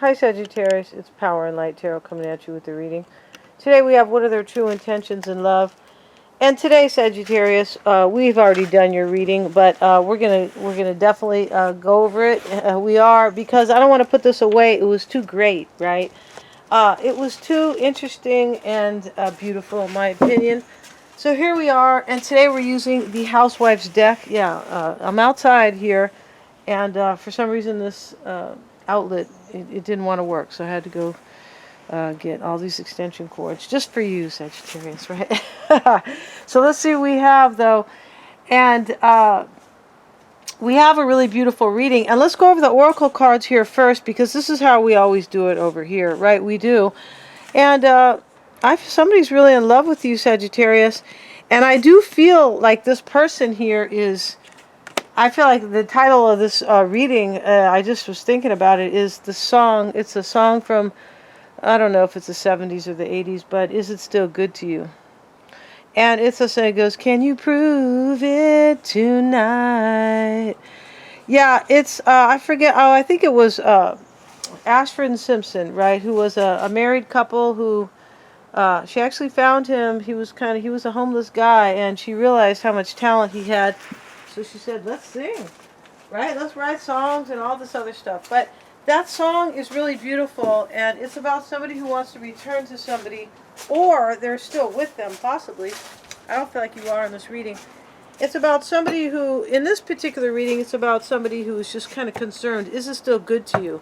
Hi Sagittarius, it's Power and Light Tarot coming at you with the reading. Today we have what are their true intentions in love. And today, Sagittarius, we've already done your reading, but we're gonna definitely go over it. We are, because I don't want to put this away. It was too great, right? It was too interesting and beautiful, in my opinion. So here we are, and today we're using the Housewife's deck. Yeah, I'm outside here, and for some reason this outlet it didn't want to work, so I had to go get all these extension cords just for you, Sagittarius, right? So let's see what we have, though. And we have a really beautiful reading. And let's go over the oracle cards here first, because this is how we always do it over here, right? We do. And somebody's really in love with you, Sagittarius. And I do feel like this person here is... I feel like the title of this reading, I just was thinking about it, is the song. It's a song from... I don't know if it's the 70s or the 80s, but is it still good to you? And it's a song that goes, can you prove it tonight? Yeah, it's, I forget, oh, I think it was Ashford and Simpson, right, who was a married couple who, she actually found him. He was a homeless guy, and she realized how much talent he had. So she said, let's sing, right? Let's write songs and all this other stuff. But that song is really beautiful, and it's about somebody who wants to return to somebody, or they're still with them, possibly. I don't feel like you are in this reading. It's about somebody who, in this particular reading, it's about somebody who is just kind of concerned. Is it still good to you?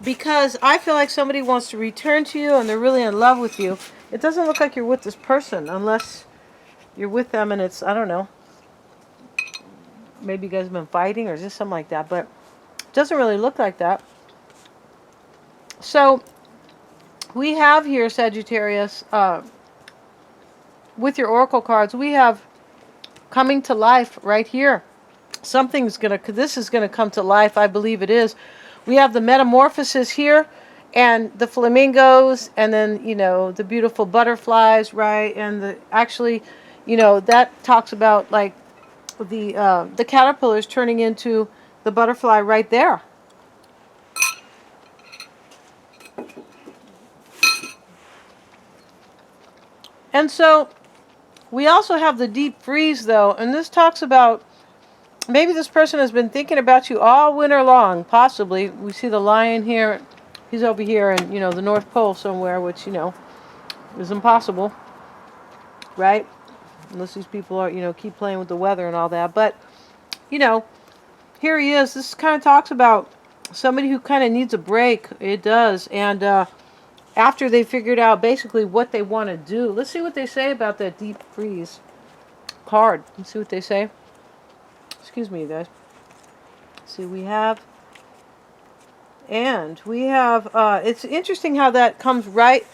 Because I feel like somebody wants to return to you, and they're really in love with you. It doesn't look like you're with this person, unless you're with them and it's, I don't know, maybe you guys have been fighting or just something like that, but doesn't really look like that. So we have here, Sagittarius, with your oracle cards, we have coming to life right here. This is gonna come to life. I believe it is. We have the metamorphosis here, and the flamingos, and then, you know, the beautiful butterflies, right? And that talks about like the caterpillars turning into the butterfly right there. And so we also have the deep freeze, though, and this talks about maybe this person has been thinking about you all winter long, possibly. We see the lion here. He's over here in, the North Pole somewhere, which, is impossible, right? Unless these people are, keep playing with the weather and all that. But, here he is. This kind of talks about somebody who kind of needs a break. It does. And after they figured out basically what they want to do, let's see what they say about that deep freeze card. Let's see what they say. Excuse me, you guys. See, we have... And we have... it's interesting how that comes right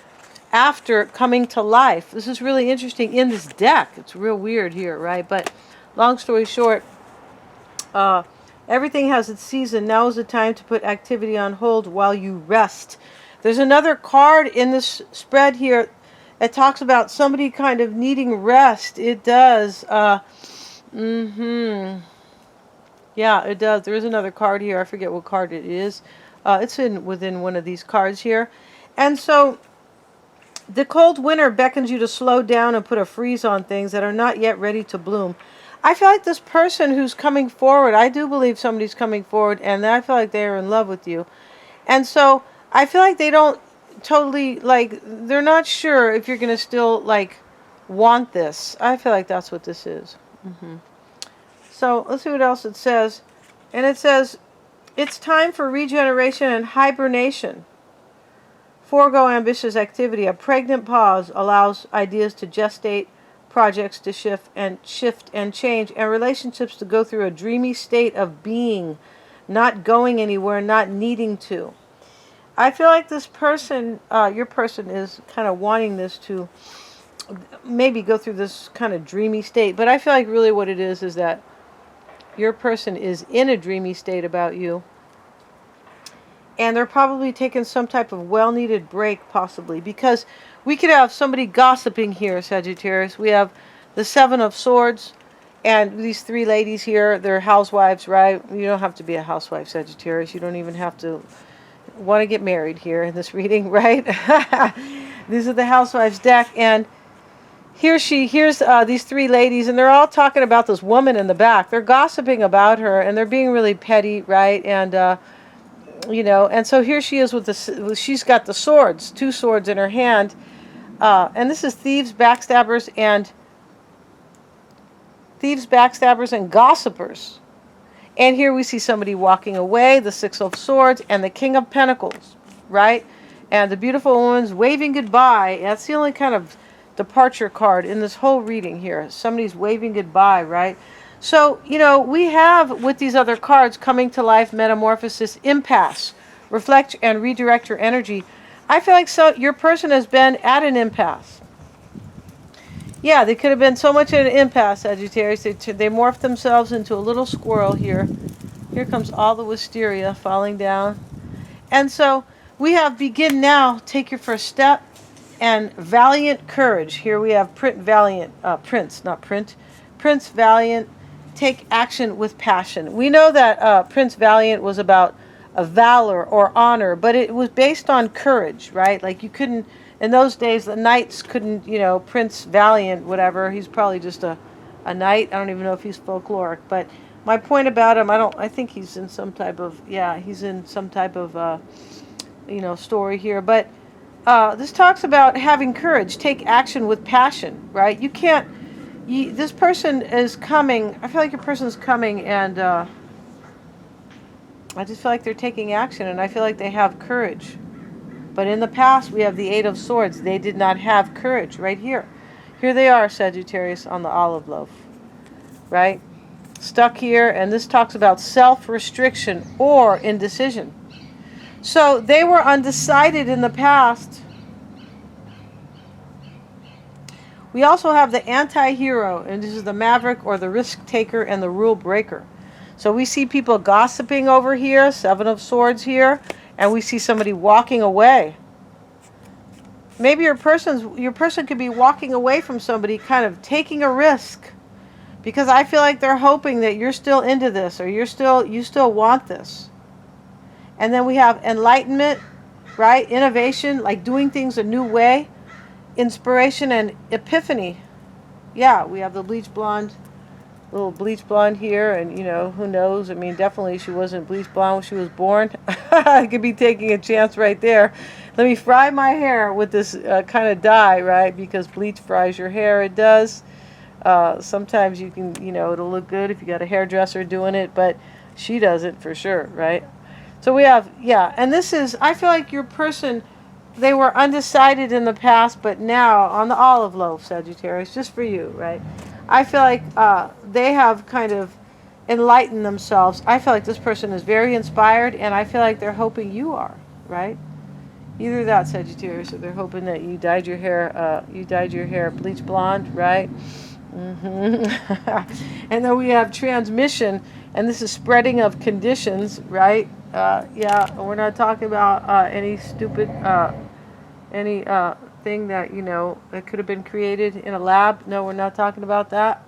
after coming to life. This is really interesting in this deck. It's real weird here, right? But long story short... everything has its season. Now is the time to put activity on hold while you rest. There's another card in this spread here that talks about somebody kind of needing rest. It does. Yeah, it does. There is another card here. I forget what card it is. It's within one of these cards here. And so the cold winter beckons you to slow down and put a freeze on things that are not yet ready to bloom. I feel like this person who's coming forward, I do believe somebody's coming forward, and I feel like they're in love with you. And so I feel like they don't totally, they're not sure if you're going to still, want this. I feel like that's what this is. So let's see what else it says. And it says, it's time for regeneration and hibernation. Forego ambitious activity. A pregnant pause allows ideas to gestate, projects to shift and change, and relationships to go through a dreamy state of being, not going anywhere, not needing to. I feel like this person, your person, is kind of wanting this to maybe go through this kind of dreamy state, but I feel like really what it is that your person is in a dreamy state about you, and they're probably taking some type of well-needed break, possibly, because we could have somebody gossiping here, Sagittarius. We have the Seven of Swords, And these three ladies here, they're housewives, right? You don't have to be a housewife, Sagittarius. You don't even have to want to get married here in this reading, right? These are the housewives deck, and here's these three ladies, and they're all talking about this woman in the back. They're gossiping about her, and they're being really petty, right? And and so here she is with she's got the swords, two swords in her hand, and this is thieves, backstabbers, and gossipers. And here we see somebody walking away, the Six of Swords, and the King of Pentacles, right? And the beautiful woman's waving goodbye. That's the only kind of departure card in this whole reading here. Somebody's waving goodbye, right? So, we have, with these other cards, coming to life, metamorphosis, impasse, reflect and redirect your energy. I feel like your person has been at an impasse. Yeah, they could have been so much at an impasse, Sagittarius. They morphed themselves into a little squirrel here. Here comes all the wisteria falling down. And so we have begin now, take your first step, and valiant courage. Here we have Prince Valiant, take action with passion. We know that Prince Valiant was about a valor or honor, but it was based on courage, right? Like you couldn't, in those days, the knights couldn't, Prince Valiant, whatever. He's probably just a knight. I don't even know if he's folkloric. But my point about him, I think he's in some type of, story here. But this talks about having courage, take action with passion, right? You can't, this person is coming, I feel like your person is coming, and I just feel like they're taking action, and I feel like they have courage. But in the past, we have the Eight of Swords. They did not have courage right here. Here they are, Sagittarius, on the olive loaf, right? Stuck here, and this talks about self-restriction or indecision. So they were undecided in the past. We also have the anti-hero, and this is the maverick or the risk taker and the rule breaker. So we see people gossiping over here, Seven of Swords here, and we see somebody walking away. Maybe your person could be walking away from somebody, kind of taking a risk, because I feel like they're hoping that you're still into this, or you still want this. And then we have enlightenment, right? Innovation, like doing things a new way, inspiration and epiphany. Yeah, we have the little bleach blonde here, and who knows? I mean, definitely she wasn't bleach blonde when she was born. I could be taking a chance right there. Let me fry my hair with this kind of dye, right? Because bleach fries your hair. It does. Sometimes you can, it'll look good if you got a hairdresser doing it, but she doesn't for sure, right? So we have, and this is, I feel like your person, they were undecided in the past, but now on the olive loaf, Sagittarius, just for you, right? I feel like they have kind of enlightened themselves. I feel like this person is very inspired, and I feel like they're hoping you are, right? Either that, Sagittarius, or they're hoping that you dyed your hair bleach blonde, right? And then we have transmission, and this is spreading of conditions, right? We're not talking about any stupid, thing that that could have been created in a lab. No, we're not talking about that.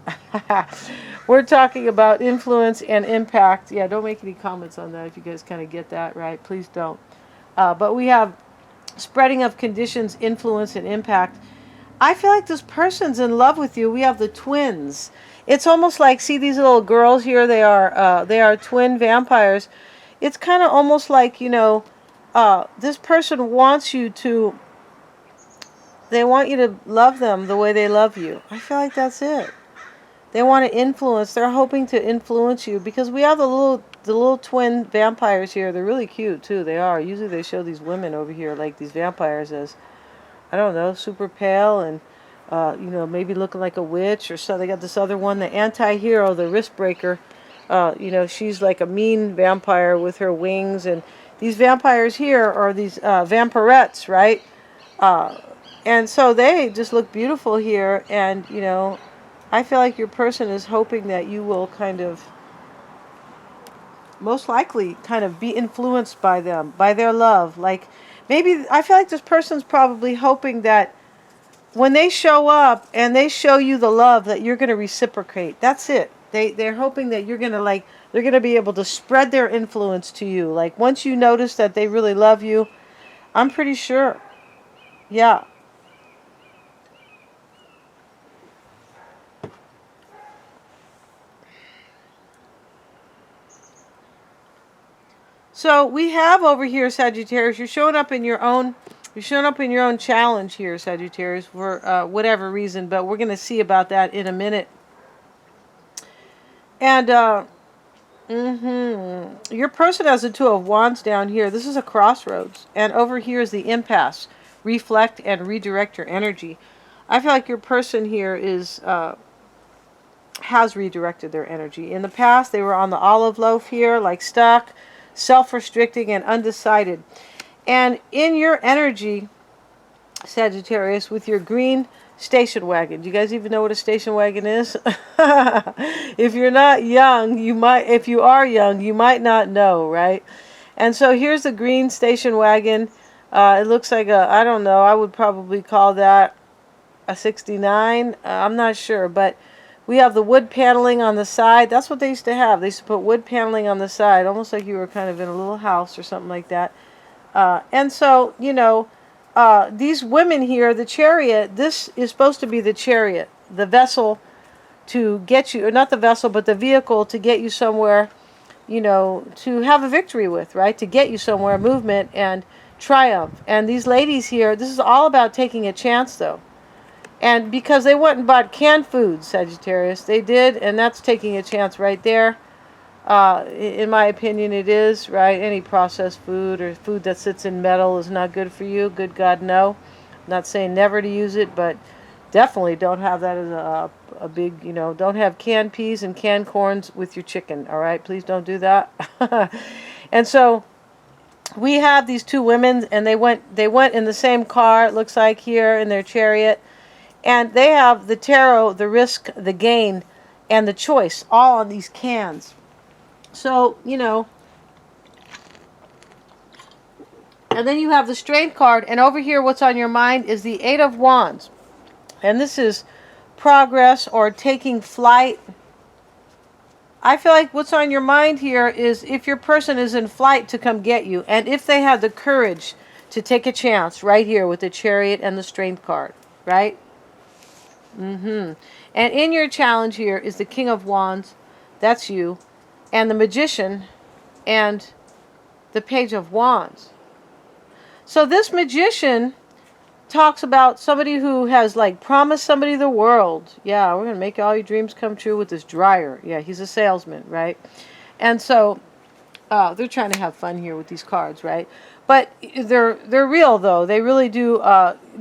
We're talking about influence and impact. Yeah, don't make any comments on that if you guys kind of get that, right? Please don't. But we have spreading of conditions, influence, and impact. I feel like this person's in love with you. We have the twins. It's almost like, see these little girls here? They are twin vampires. It's kind of almost like, this person wants you to, they want you to love them the way they love you. I feel like that's it. They want to influence. They're hoping to influence you, because we have the little twin vampires here. They're really cute too. They are. Usually they show these women over here, like these vampires, as, I don't know, super pale and maybe looking like a witch or so. They got this other one, the anti-hero, the risk breaker. She's like a mean vampire with her wings, and these vampires here are these vampirettes, right? And so they just look beautiful here, and I feel like your person is hoping that you will kind of, most likely, kind of be influenced by them, by their love. Like, maybe, I feel like this person's probably hoping that when they show up and they show you the love that you're going to reciprocate, that's it. They're hoping that you're going to like, they're going to be able to spread their influence to you. Like once you notice that they really love you, I'm pretty sure. Yeah. So we have over here, Sagittarius, you're showing up in your own challenge here, Sagittarius, for whatever reason, but we're going to see about that in a minute. And your person has the Two of Wands down here. This is a crossroads. And over here is the impasse. Reflect and redirect your energy. I feel like your person here has redirected their energy. In the past, they were on the olive loaf here, like stuck, self-restricting, and undecided. And in your energy, Sagittarius, with your green station wagon. Do you guys even know what a station wagon is? If you're not young, you might. If you are young, you might not know, right? And so here's the green station wagon. It looks like I don't know, I would probably call that a 69. I'm not sure, but we have the wood paneling on the side. That's what they used to have. They used to put wood paneling on the side, almost like you were kind of in a little house or something like that. And so, these women here, the chariot, this is supposed to be the chariot, the vessel to get you, or not the vessel, but the vehicle to get you somewhere, to have a victory with, right? To get you somewhere, movement and triumph. And these ladies here, this is all about taking a chance, though. And because they went and bought canned foods, Sagittarius, they did, and that's taking a chance right there. In my opinion, it is, right? Any processed food or food that sits in metal is not good for you. Good God, no. I'm not saying never to use it, but definitely don't have that as a big, don't have canned peas and canned corns with your chicken, all right? Please don't do that. And so we have these two women, and they went in the same car, it looks like here, in their chariot. And they have the tarot, the risk, the gain, and the choice all on these cans. So, and then you have the strength card, and over here what's on your mind is the Eight of Wands. And this is progress or taking flight. I feel like what's on your mind here is if your person is in flight to come get you, and if they had the courage to take a chance right here with the Chariot and the strength card, right? And in your challenge here is the King of Wands, that's you, and the Magician, and the Page of Wands. So this Magician talks about somebody who has like promised somebody the world. Yeah, we're going to make all your dreams come true with this dryer. Yeah, he's a salesman, right? And so they're trying to have fun here with these cards, right? But they're real, though. They really do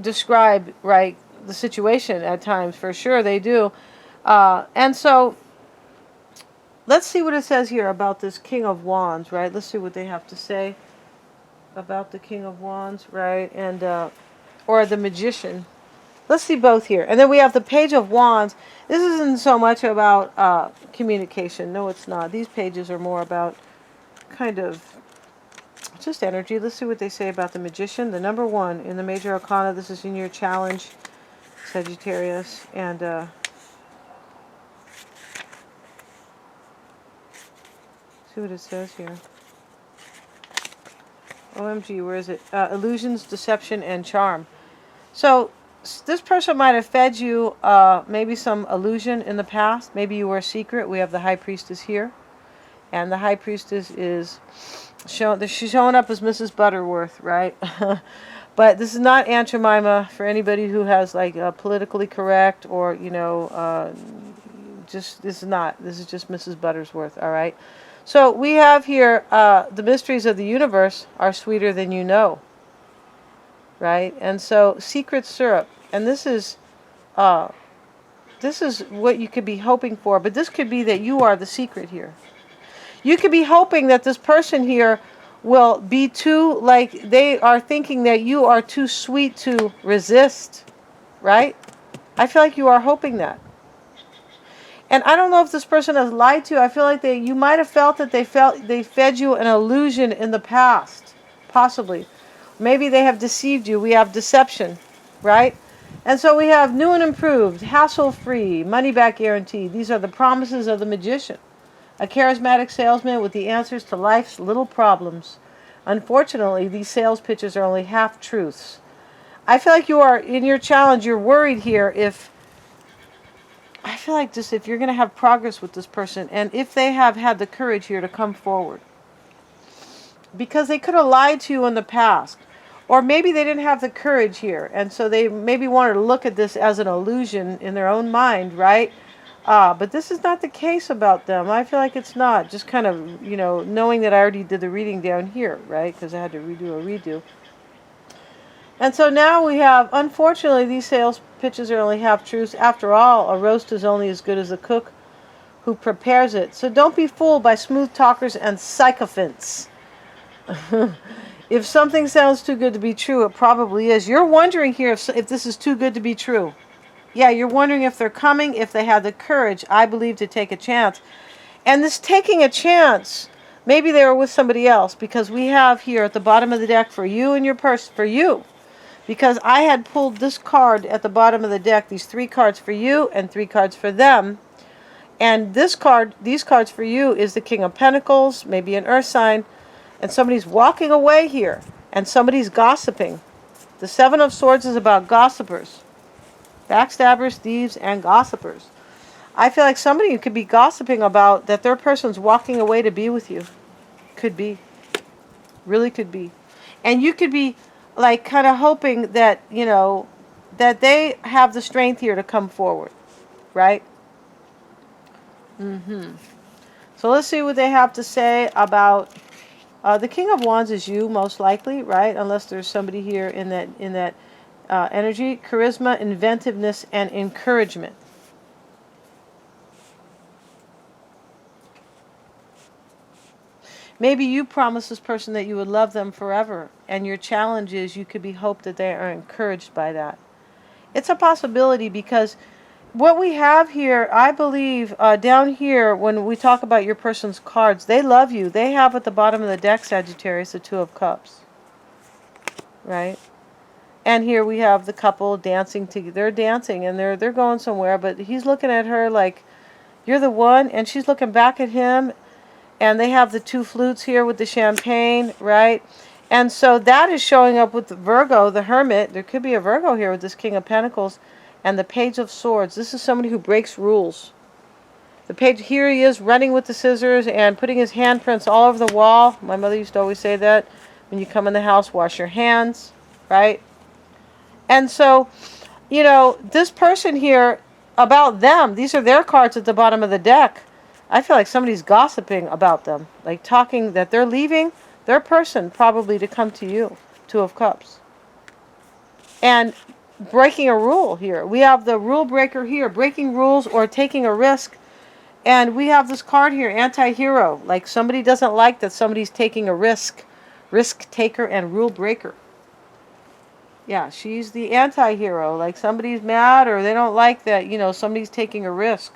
describe, right, the situation at times, for sure they do. And so let's see what it says here about this King of Wands, right? Let's see what they have to say about the King of Wands, right? And or the Magician. Let's see both here. And then we have the Page of Wands. This isn't so much about communication. No, it's not. These pages are more about kind of just energy. Let's see what they say about the Magician. The number one in the Major Arcana. This is in your challenge, Sagittarius. And see what it says here. OMG, where is it? Illusions, deception, and charm. So this person might have fed you maybe some illusion in the past. Maybe you were a secret. We have the High Priestess here. And the High Priestess is she's showing up as Mrs. Butterworth, right? But this is not Aunt Jemima for anybody who has like politically correct or, just this is not. This is just Mrs. Buttersworth, all right? So we have here the mysteries of the universe are sweeter than you know. Right? And so secret syrup. And this is what you could be hoping for. But this could be that you are the secret here. You could be hoping that this person here will be too, like, they are thinking that you are too sweet to resist. Right? I feel like you are hoping that. And I don't know if this person has lied to you. I feel like you might have felt that they fed you an illusion in the past. Possibly. Maybe they have deceived you. We have deception, right? And so we have new and improved, hassle-free, money-back guarantee. These are the promises of the magician, a charismatic salesman with the answers to life's little problems. Unfortunately, these sales pitches are only half-truths. I feel like you are, in your challenge, you're worried here I feel like just if you're going to have progress with this person, and if they have had the courage here to come forward. Because they could have lied to you in the past. Or maybe they didn't have the courage here, and so they maybe wanted to look at this as an illusion in their own mind, right? But this is not the case about them. I feel like it's not. Just kind of, knowing that I already did the reading down here, right? Because I had to redo a redo. And so now we have, unfortunately, these sales pitches are only half-truths. After all, a roast is only as good as the cook who prepares it. So don't be fooled by smooth talkers and sycophants. If something sounds too good to be true, it probably is. You're wondering here if this is too good to be true. Yeah, you're wondering if they're coming, if they have the courage, I believe, to take a chance. And this taking a chance, maybe they were with somebody else, because we have here at the bottom of the deck for you and your person, for you. Because I had pulled this card at the bottom of the deck, these 3 cards for you and 3 cards for them. And these cards for you is the King of Pentacles, maybe an earth sign, and somebody's walking away here, and somebody's gossiping. The 7 of Swords is about gossipers, backstabbers, thieves, and gossipers. I feel like somebody could be gossiping about that their person's walking away to be with you. Could be. Really could be. And you could be like kind of hoping that, that they have the strength here to come forward. Right? So let's see what they have to say about the King of Wands is you, most likely, right? Unless there's somebody here in that energy. Charisma, inventiveness, and encouragement. Maybe you promised this person that you would love them forever, and your challenge is you could be hoped that they are encouraged by that. It's a possibility because what we have here, I believe, down here, when we talk about your person's cards, they love you. They have at the bottom of the deck, Sagittarius, the 2 of Cups. Right? And here we have the couple dancing together. They're dancing and they're going somewhere, but he's looking at her like, you're the one, and she's looking back at him. And they have the 2 flutes here with the champagne, right? And so that is showing up with the Virgo, the Hermit. There could be a Virgo here with this King of Pentacles and the Page of Swords. This is somebody who breaks rules. The page, here he is running with the scissors and putting his handprints all over the wall. My mother used to always say that. When you come in the house, wash your hands, right? And so, this person here, about them, these are their cards at the bottom of the deck. I feel like somebody's gossiping about them, like talking that they're leaving their person probably to come to you, 2 of Cups. And breaking a rule here. We have the rule breaker here, breaking rules or taking a risk. And we have this card here, anti-hero, like somebody doesn't like that somebody's taking a risk taker and rule breaker. Yeah, she's the anti-hero, like somebody's mad or they don't like that, somebody's taking a risk.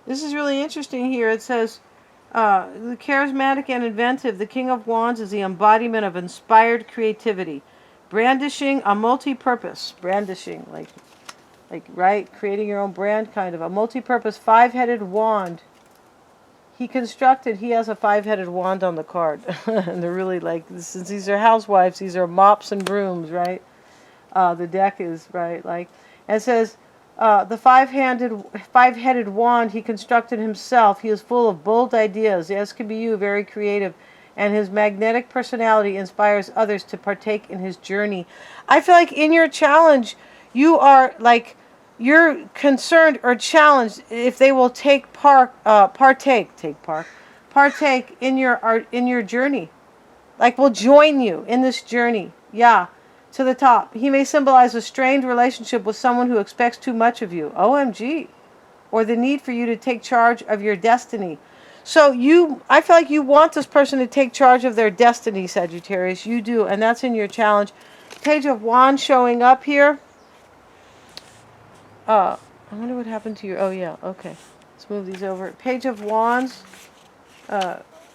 This is really interesting here. It says, the charismatic and inventive, the King of Wands is the embodiment of inspired creativity. Brandishing a multi-purpose. Brandishing, like, right? Creating your own brand, kind of. A multi-purpose 5-headed wand. He has a 5-headed wand on the card. And they're really like, since these are housewives, these are mops and brooms, right? The deck is, right, like, and it says, the 5-headed wand he constructed himself. He is full of bold ideas, as can be you, very creative, and his magnetic personality inspires others to partake in his journey. I feel like in your challenge, you are like, you're concerned or challenged if they will partake in your journey, like will join you in this journey. Yeah. To the top. He may symbolize a strained relationship with someone who expects too much of you. OMG. Or the need for you to take charge of your destiny. So I feel like you want this person to take charge of their destiny, Sagittarius. You do, and that's in your challenge. Page of Wands showing up here. I wonder what happened to your, oh yeah, okay. Let's move these over. Page of Wands.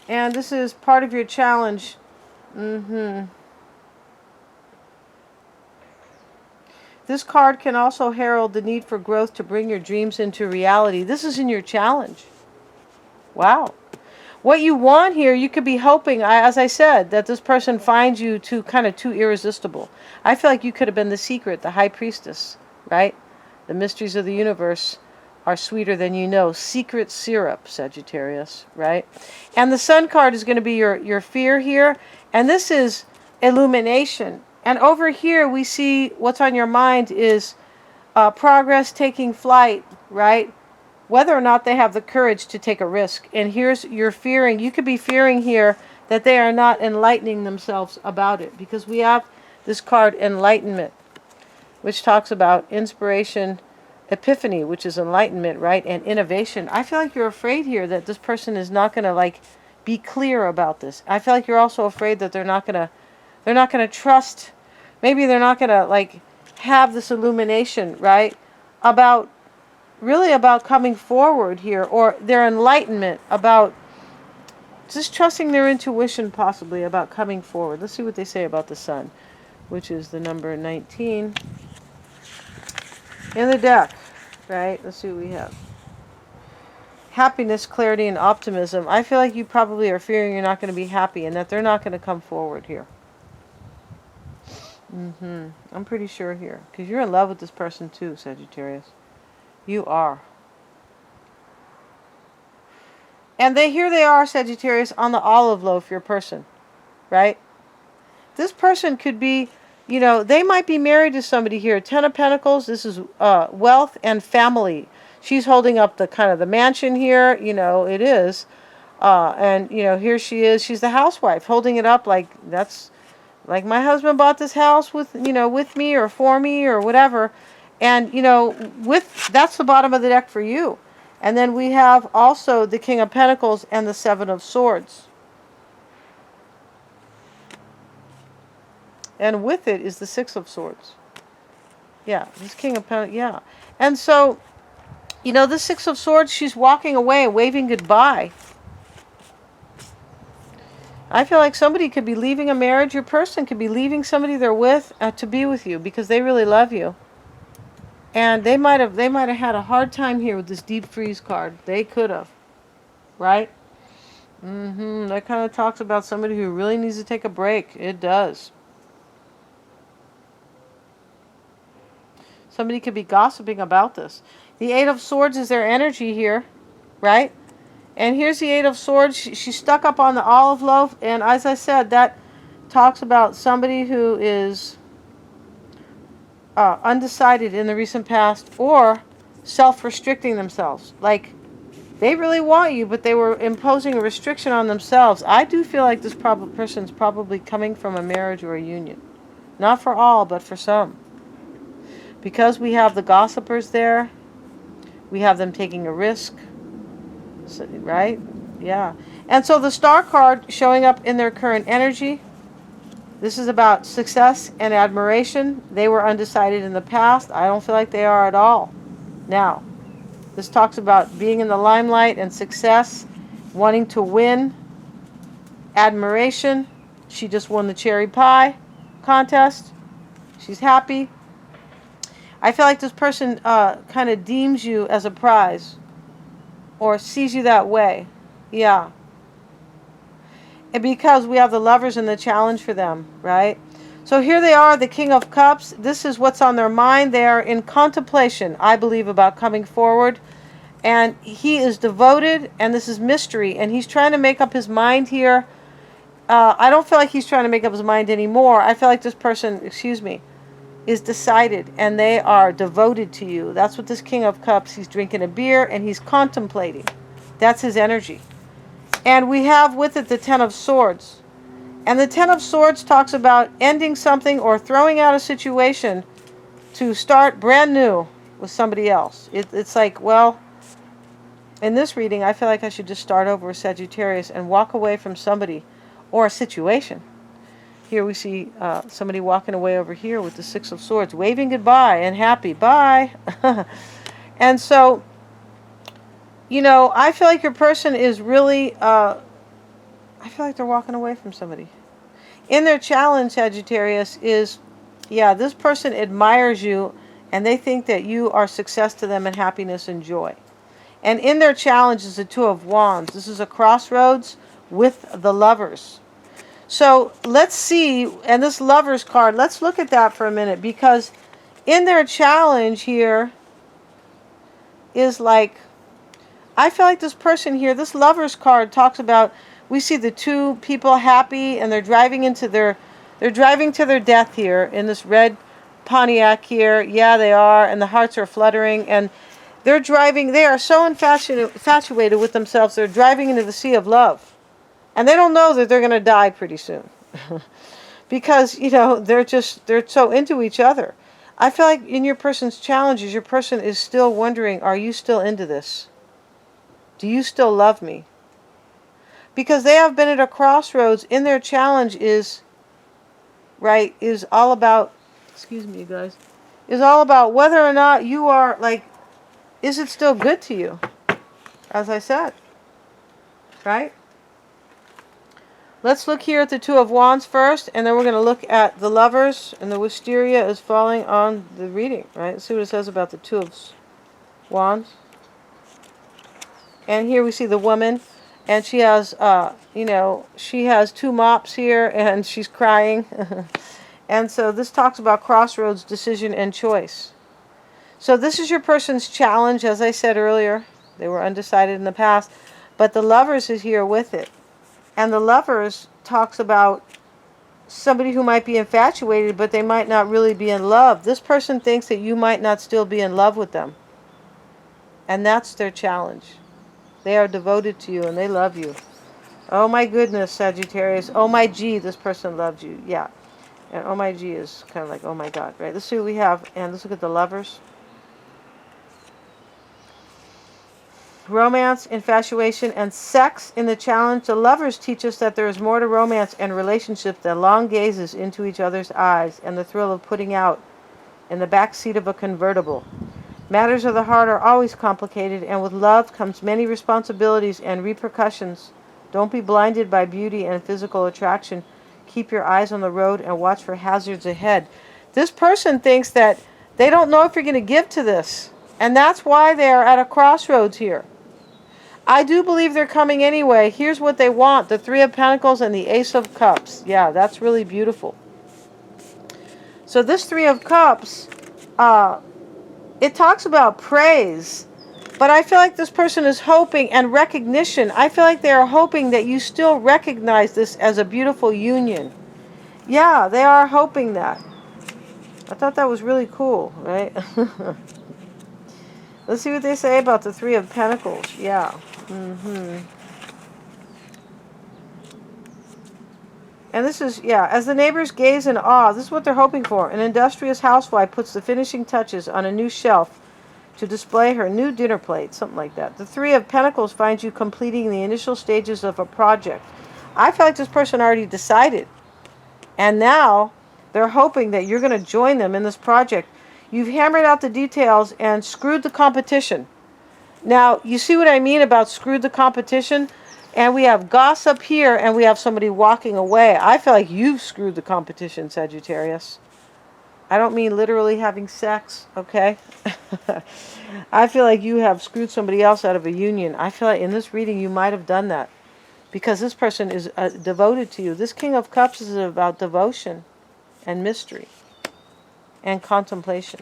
And this is part of your challenge. This card can also herald the need for growth to bring your dreams into reality. This is in your challenge. Wow. What you want here, you could be hoping, as I said, that this person finds you too irresistible. I feel like you could have been the secret, the high priestess, right? The mysteries of the universe are sweeter than you know. Secret syrup, Sagittarius, right? And the sun card is going to be your fear here. And this is illumination. And over here we see what's on your mind is progress taking flight, right? Whether or not they have the courage to take a risk. And here's your fearing. You could be fearing here that they are not enlightening themselves about it. Because we have this card, enlightenment, which talks about inspiration, epiphany, which is enlightenment, right? And innovation. I feel like you're afraid here that this person is not going to be clear about this. I feel like you're also afraid that they're not going to trust. Maybe they're not going to have this illumination, right? About coming forward here, or their enlightenment about just trusting their intuition, possibly about coming forward. Let's see what they say about the sun, which is the number 19 in the deck, right? Let's see what we have. Happiness, clarity, and optimism. I feel like you probably are fearing you're not going to be happy and that they're not going to come forward here. I'm pretty sure here, because you're in love with this person too, Sagittarius. You are. And here they are, Sagittarius, on the olive loaf, your person, right? This person could be, they might be married to somebody here. Ten of Pentacles, this is wealth and family. She's holding up the mansion here, it is. And, here she is. She's the housewife holding it up like my husband bought this house with me or for me or whatever. And, that's the bottom of the deck for you. And then we have also the King of Pentacles and the Seven of Swords. And with it is the Six of Swords. Yeah, this King of Pentacles, yeah. And so, the Six of Swords, she's walking away and waving goodbye. I feel like somebody could be leaving a marriage. Your person could be leaving somebody they're with to be with you because they really love you. And they might have had a hard time here with this deep freeze card. They could have, right? That kind of talks about somebody who really needs to take a break. It does. Somebody could be gossiping about this. The Eight of Swords is their energy here, right? And here's the Eight of Swords. She's stuck up on the olive loaf. And as I said, that talks about somebody who is undecided in the recent past or self-restricting themselves. Like, they really want you, but they were imposing a restriction on themselves. I do feel like this person's probably coming from a marriage or a union. Not for all, but for some. Because we have the gossipers there, we have them taking a risk, right? Yeah. And so the Star card showing up in their current energy, this is about success and admiration. They were undecided in the past. I don't feel like they are at all now. This talks about being in the limelight and success, wanting to win, admiration. She just won the cherry pie contest. She's happy. I feel like this person kind of deems you as a prize or sees you that way. Yeah. And because we have the Lovers and the challenge for them, right? So here they are, the King of Cups. This is what's on their mind. They are in contemplation, I believe, about coming forward. And he is devoted, and this is mystery. And he's trying to make up his mind here. I don't feel like he's trying to make up his mind anymore. I feel like this person, is decided, and they are devoted to you. That's what this King of Cups, he's drinking a beer, and he's contemplating. That's his energy. And we have with it the Ten of Swords. And the Ten of Swords talks about ending something or throwing out a situation to start brand new with somebody else. It's like, well, in this reading, I feel like I should just start over with Sagittarius and walk away from somebody or a situation. Here we see somebody walking away over here with the Six of Swords, waving goodbye and happy. Bye. And so, I feel like your person is really I feel like they're walking away from somebody. In their challenge, Sagittarius, is, yeah, this person admires you and they think that you are success to them and happiness and joy. And in their challenge is the Two of Wands. This is a crossroads with the Lovers. So let's see, and this Lovers card, let's look at that for a minute, because in their challenge here is like, I feel like this person here, this Lovers card talks about, we see the two people happy and they're driving to their death here in this red Pontiac here. Yeah, they are, and the hearts are fluttering, and they're driving, they are so infatuated with themselves, they're driving into the sea of love. And they don't know that they're going to die pretty soon. Because, they're so into each other. I feel like in your person's challenges, your person is still wondering, are you still into this? Do you still love me? Because they have been at a crossroads. In their challenge is all about, excuse me, you guys, is all about whether or not you are, like, is it still good to you? As I said, right? Let's look here at the Two of Wands first, and then we're going to look at the Lovers, and the wisteria is falling on the reading, right? Let's see what it says about the Two of Wands. And here we see the woman, and she has, she has two mops here, and she's crying. And so this talks about crossroads, decision, and choice. So this is your person's challenge, as I said earlier. They were undecided in the past, but the Lovers is here with it. And the Lovers talks about somebody who might be infatuated, but they might not really be in love. This person thinks that you might not still be in love with them. And that's their challenge. They are devoted to you and they love you. Oh my goodness, Sagittarius. Oh my G, this person loved you. Yeah. And oh my G is kind of like, oh my God, right? Let's see what we have. And let's look at the Lovers. Romance, infatuation, and sex in the challenge. The Lovers teach us that there is more to romance and relationship than long gazes into each other's eyes and the thrill of putting out in the back seat of a convertible. Matters of the heart are always complicated, and with love comes many responsibilities and repercussions. Don't be blinded by beauty and physical attraction. Keep your eyes on the road and watch for hazards ahead. This person thinks that they don't know if you're going to give to this, and that's why they are at a crossroads here. I do believe they're coming anyway. Here's what they want. The Three of Pentacles and the Ace of Cups. Yeah, that's really beautiful. So this Three of Cups, it talks about praise. But I feel like this person is hoping, and recognition. I feel like they are hoping that you still recognize this as a beautiful union. Yeah, they are hoping that. I thought that was really cool, right? Let's see what they say about the Three of Pentacles. Yeah. And this is, yeah, as the neighbors gaze in awe, this is what they're hoping for. An industrious housewife puts the finishing touches on a new shelf to display her new dinner plate, something like that. The Three of Pentacles finds you completing the initial stages of a project. I feel like this person already decided. And now they're hoping that you're going to join them in this project. You've hammered out the details and screwed the competition. Now, you see what I mean about screwed the competition? And we have gossip here, and we have somebody walking away. I feel like you've screwed the competition, Sagittarius. I don't mean literally having sex, okay? I feel like you have screwed somebody else out of a union. I feel like in this reading you might have done that. Because this person is devoted to you. This King of Cups is about devotion and mystery and contemplation.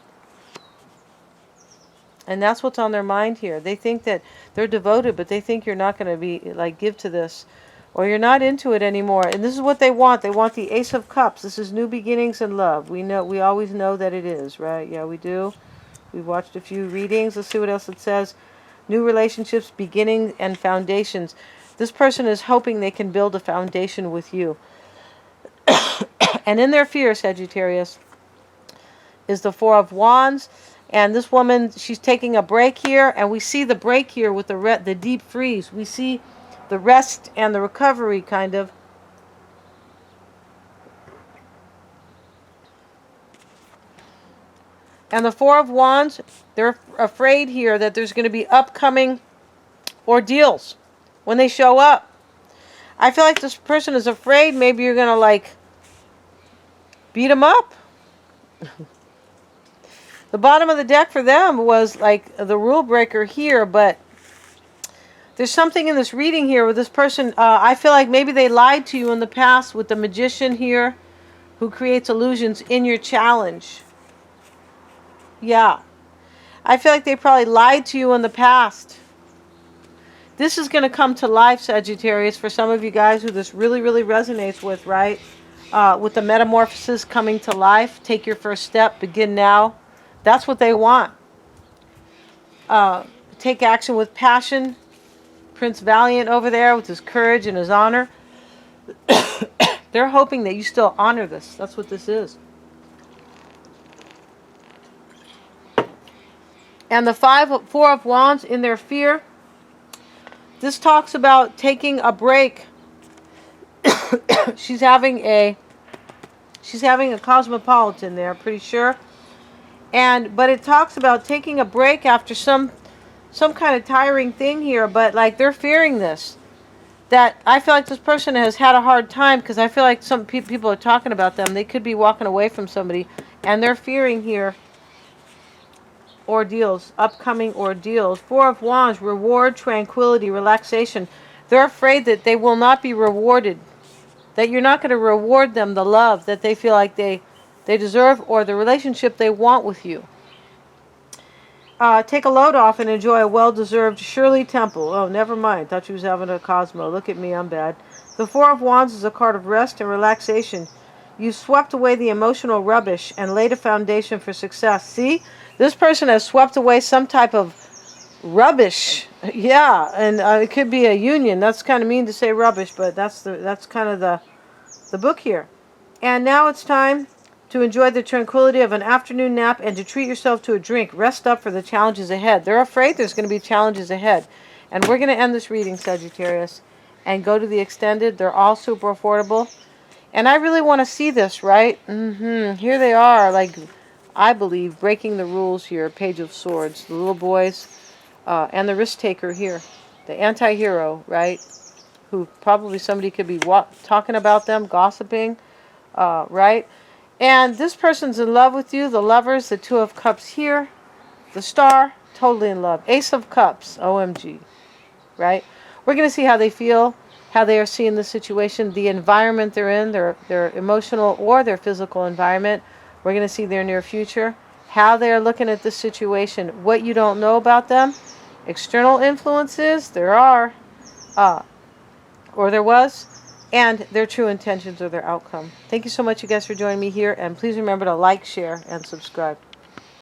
And that's what's on their mind here. They think that they're devoted, but they think you're not going to be, like, give to this. Or you're not into it anymore. And this is what they want. They want the Ace of Cups. This is new beginnings in love. We always know that it is, right? Yeah, we do. We've watched a few readings. Let's see what else it says. New relationships, beginnings, and foundations. This person is hoping they can build a foundation with you. And in their fear, Sagittarius, is the Four of Wands. And this woman, she's taking a break here, and we see the break here with the deep freeze. We see the rest and the recovery, kind of. And the Four of Wands, they're afraid here that there's going to be upcoming ordeals when they show up. I feel like this person is afraid maybe you're going to like beat them up. The bottom of the deck for them was like the rule breaker here, but there's something in this reading here with this person. I feel like maybe they lied to you in the past with the magician here who creates illusions in your challenge. Yeah. I feel like they probably lied to you in the past. This is going to come to life, Sagittarius, for some of you guys who this really, really resonates with, right? With the metamorphosis coming to life. Take your first step. Begin now. That's what they want. Take action with passion. Prince Valiant over there with his courage and his honor. They're hoping that you still honor this. That's what this is. And the Four of Wands in their fear. This talks about taking a break. She's having a cosmopolitan there, pretty sure. But it talks about taking a break after some kind of tiring thing here, but like they're fearing this. That I feel like this person has had a hard time because I feel like some people are talking about them. They could be walking away from somebody and they're fearing here ordeals, upcoming ordeals. Four of Wands, reward, tranquility, relaxation. They're afraid that they will not be rewarded, that you're not going to reward them the love that they feel like they deserve or the relationship they want with you. Take a load off and enjoy a well-deserved Shirley Temple. Oh, never mind. Thought you was having a Cosmo. Look at me, I'm bad. The Four of Wands is a card of rest and relaxation. You swept away the emotional rubbish and laid a foundation for success. See? This person has swept away some type of rubbish. Yeah, and it could be a union. That's kind of mean to say rubbish, but that's kind of the book here. And now it's time to enjoy the tranquility of an afternoon nap and to treat yourself to a drink. Rest up for the challenges ahead. They're afraid there's going to be challenges ahead. And we're going to end this reading, Sagittarius, and go to the extended. They're all super affordable. And I really want to see this, right? Here they are, like, I believe, breaking the rules here. Page of Swords, the little boys, and the risk taker here. The anti-hero, right? Who probably somebody could be talking about them, gossiping, right? And this person's in love with you. The Lovers, the Two of Cups here. The Star, totally in love. Ace of Cups, OMG. Right? We're going to see how they feel, how they are seeing the situation, the environment they're in, their emotional or their physical environment. We're going to see their near future, how they're looking at this situation, what you don't know about them. External influences, there are, or there was. And their true intentions or their outcome. Thank you so much, you guys, for joining me here. And please remember to like, share, and subscribe.